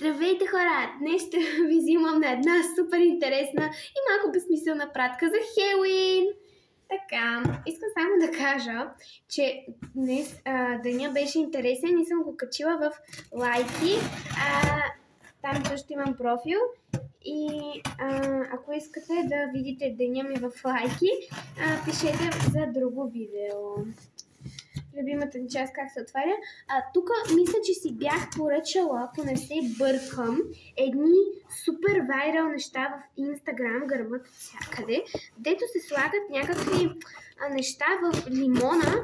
Здравейте, хора! Днес ще ви взимам на една супер интересна и малко безсмислена пратка за Хелоуин. Така, искам само да кажа, че днес деня беше интересен и съм го качила в лайки. Там също имам профил и ако искате да видите деня ми в лайки, пишете за друго видео. Любимата ни част как се отваря. Тук мисля, че си бях поръчала, ако не се бъркам, едни супер вайрал неща в Инстаграм, гърмът всякъде, дето се слагат някакви неща в лимона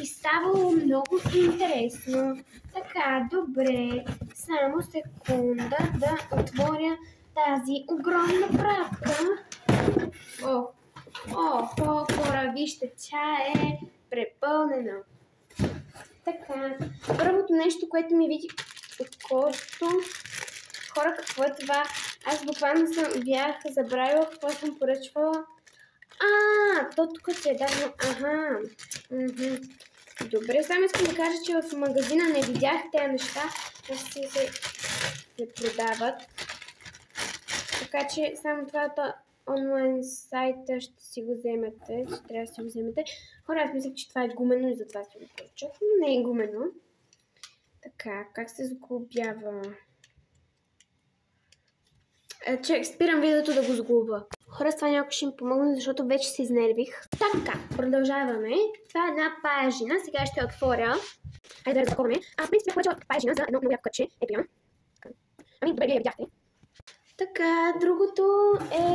и става много интересно. Така, добре, само секунда да отворя тази огромна пратка. Хора, вижте, тя е препълнена. Така, първото нещо, което ми види от кожото. Хора, какво е това? Аз буквално бях забравила какво съм поръчвала. То тук се е дадено. Добре, само искам да кажа, че в магазина не видях тези неща, си се продават. Така че само това онлайн сайта ще си го вземете, ще трябва да си го вземете. Хора, аз мислех, че това е гумено и затова си го поръчах, но не е гумено. Така, как се сглобява? Спирам видеото да го сглоба. Хора, с това някой ще ми помогне, защото вече се изнервих. Така, продължаваме. Това е една паяжина, сега ще я отворя. Хайде да разпаковаме. В принцип бях поръчала паяжина за едно много яко кътче. Ето я. Добре, вие я видяхте. Така, другото е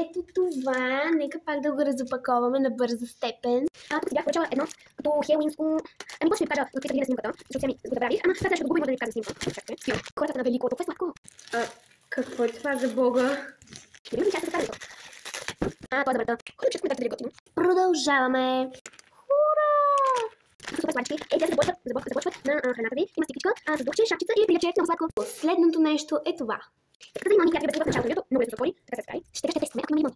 ето това. Нека пак да го разопаковаме на бърза степен. Тук си бях поръчала едно като хелоуинско. После ми кажа какви да снимката, защото сега ми го забравих. Сега ще го губим, да ви кажа снимка. Хората на Велико, толкова е сладко. Какво е това за Бога? Не ми част да това. Това е за врата. Хора, че коментарите да готино. Продължаваме. Хора! Супер сладички. Те се започват на храната ви. Има стикичка, с духче, шапчица и пилече. Много сладко. Последното нещо е това. Така да има как ви безпокоят в началото на видеото, много лесно се затвори, така се разкрай. Ще тестваме, ако има лимон.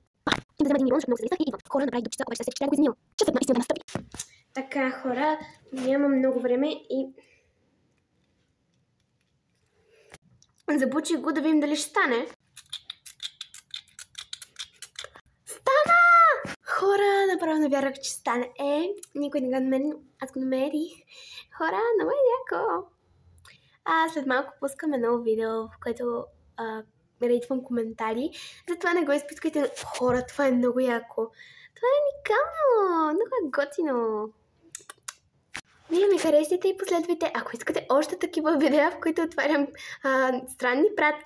Ще взема един лимон, защото много се листа и идвам. Хора, направих дупчица, обаче се че го изнил. Часът наистина да настъпи. Така, хора, няма много време и... Забучих го да видим дали ще стане. Стана! Хора, направо не вярвах, че стане. Никой не го намери, но аз го намерих. Хора, много е яко. След малко пускам едно видео, в което рейтвам коментари. Затова не го изпускайте. Хора, това е много яко. Това е уникално. Много е готино. Вие ми харесайте и последвайте, ако искате още такива видеа, в които отварям странни пратки.